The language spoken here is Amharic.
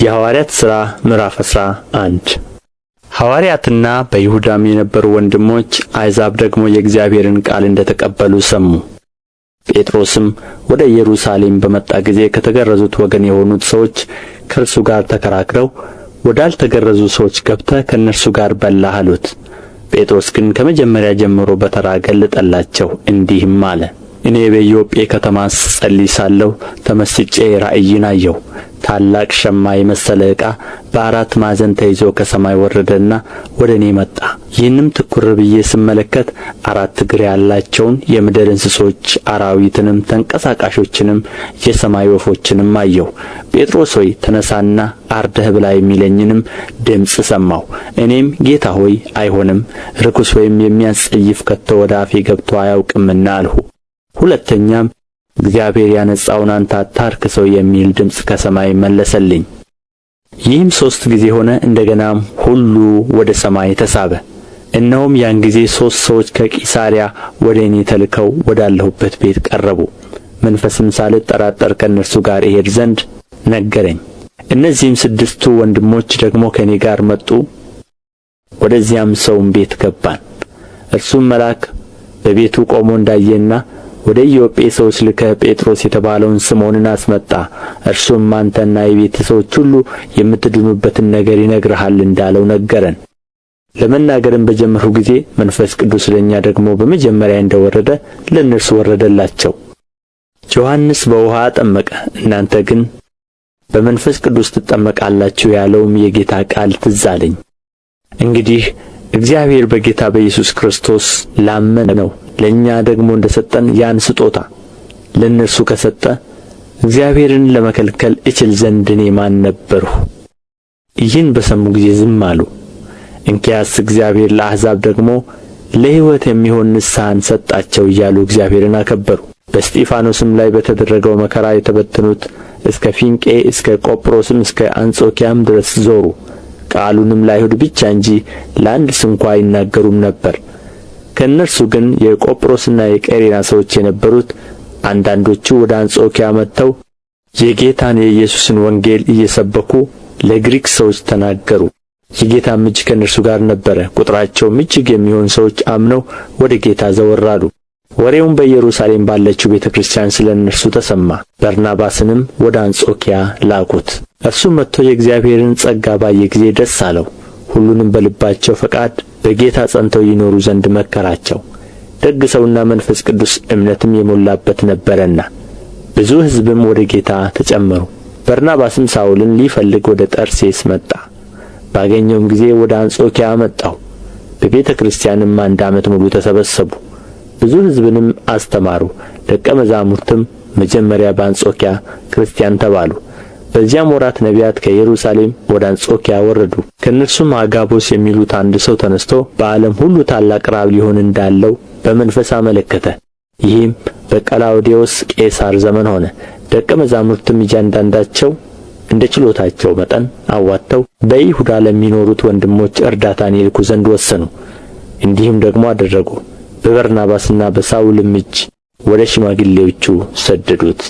የሐዋርያት ሥራ ምዕራፍ 11 ሐዋርያትና በይሁዳም የነበሩ ወንድሞች አሕዛብ ደግሞ የእግዚአብሔርን ቃል እንደ ተቀበሉ ሰሙ። ጴጥሮስም ወደ ኢየሩሳሌም በመጣ ጊዜ ከተገረዙት ወገን የሆኑት ሰዎች ከእርሱ ጋር ተከራክረው ወዳልተገረዙ ሰዎች ገብተህ ከእነርሱ ጋር በላህ አሉት። ጴጥሮስ ግን ከመጀመሪያ ጀምሮ በተራ ገለጠላቸው፣ እንዲህም አለ። እኔ በኢዮጴ ከተማ ስጸልይ ሳለሁ ተመስጬ ራእይን አየሁ። ታላቅ ሸማ የመሰለ ዕቃ በአራት ማዕዘን ተይዞ ከሰማይ ወረደና ወደ እኔ መጣ። ይህንም ትኩር ብዬ ስመለከት አራት እግር ያላቸውን የምድር እንስሶች፣ አራዊትንም፣ ተንቀሳቃሾችንም፣ የሰማይ ወፎችንም አየሁ። ጴጥሮስ ሆይ ተነሣና አርደህ ብላ የሚለኝንም ድምፅ ሰማሁ። እኔም ጌታ ሆይ አይሆንም፣ ርኩስ ወይም የሚያስጸይፍ ከቶ ወደ አፌ ገብቶ አያውቅምና አልሁ። ሁለተኛም እግዚአብሔር ያነጻውን አንተ አታርክሰው የሚል ድምፅ ከሰማይ መለሰልኝ። ይህም 3 ጊዜ ሆነ። እንደገናም ሁሉ ወደ ሰማይ ተሳበ። እነሆም ያን ጊዜ 3 ሰዎች ከቂሳርያ ወደ እኔ ተልከው ወዳለሁበት ቤት ቀረቡ። መንፈስም ሳልጠራጠር ከእነርሱ ጋር እሄድ ዘንድ ነገረኝ። እነዚህም 6ቱ ወንድሞች ደግሞ ከእኔ ጋር መጡ። ወደዚያም ሰውም ቤት ገባን። እርሱም መልአክ በቤቱ ቆሞ እንዳየና ወደ ኢዮጴ ሰዎች ልከህ ጴጥሮስ የተባለውን ስምዖንን አስመጣ፣ እርሱም አንተና የቤትህ ሰዎች ሁሉ የምትድኑበትን ነገር ይነግርሃል እንዳለው ነገረን። ለመናገርም በጀመርሁ ጊዜ መንፈስ ቅዱስ ለእኛ ደግሞ በመጀመሪያ እንደ ወረደ ለእነርሱ ወረደላቸው። ዮሐንስ በውኃ አጠመቀ፣ እናንተ ግን በመንፈስ ቅዱስ ትጠመቃላችሁ ያለውም የጌታ ቃል ትዝ አለኝ። እንግዲህ እግዚአብሔር በጌታ በኢየሱስ ክርስቶስ ላመነው ለእኛ ደግሞ እንደ ሰጠን ያን ስጦታ ለእነርሱ ከሰጠ እግዚአብሔርን ለመከልከል እችል ዘንድ እኔ ማን ነበርሁ? ይህን በሰሙ ጊዜ ዝም አሉ። እንኪያስ እግዚአብሔር ለአሕዛብ ደግሞ ለሕይወት የሚሆን ንስሐን ሰጣቸው እያሉ እግዚአብሔርን አከበሩ። በእስጢፋኖስም ላይ በተደረገው መከራ የተበተኑት እስከ ፊንቄ እስከ ቆጵሮስም እስከ አንጾኪያም ድረስ ዞሩ። ቃሉንም ለአይሁድ ብቻ እንጂ ለአንድ ስንኳ አይናገሩም ነበር። ከእነርሱ ግን የቆጵሮስና የቀሬና ሰዎች የነበሩት አንዳንዶቹ ወደ አንጾኪያ መጥተው የጌታን የኢየሱስን ወንጌል እየሰበኩ ለግሪክ ሰዎች ተናገሩ። የጌታም እጅ ከእነርሱ ጋር ነበረ። ቁጥራቸውም እጅግ የሚሆን ሰዎች አምነው ወደ ጌታ ዘወር አሉ። ወሬውም በኢየሩሳሌም ባለችው ቤተ ክርስቲያን ስለ እነርሱ ተሰማ። በርናባስንም ወደ አንጾኪያ ላኩት። እርሱም መጥቶ የእግዚአብሔርን ጸጋ ባየ ጊዜ ደስ አለው። ሁሉንም በልባቸው ፈቃድ በጌታ ጸንተው ይኖሩ ዘንድ መከራቸው። ደግ ሰውና መንፈስ ቅዱስ እምነትም የሞላበት ነበረና ብዙ ሕዝብም ወደ ጌታ ተጨመሩ። በርናባስም ሳውልን ሊፈልግ ወደ ጠርሴስ መጣ። ባገኘውም ጊዜ ወደ አንጾኪያ አመጣው። በቤተ ክርስቲያንም 1 ዓመት ሙሉ ተሰበሰቡ። ብዙ ሕዝብንም አስተማሩ። ደቀ መዛሙርትም መጀመሪያ በአንጾኪያ ክርስቲያን ተባሉ። በዚያም ወራት ነቢያት ከኢየሩሳሌም ወደ አንጾኪያ ወረዱ። ከእነርሱም አጋቦስ የሚሉት አንድ ሰው ተነስቶ በዓለም ሁሉ ታላቅ ራብ ሊሆን እንዳለው በመንፈስ አመለከተ። ይህም በቀላውዴዎስ ቄሳር ዘመን ሆነ። ደቀ መዛሙርትም እያንዳንዳቸው እንደ ችሎታቸው መጠን አዋጥተው በይሁዳ ለሚኖሩት ወንድሞች እርዳታን ይልኩ ዘንድ ወሰኑ። እንዲህም ደግሞ አደረጉ። በበርናባስና በሳውልም እጅ ወደ ሽማግሌዎቹ ሰደዱት።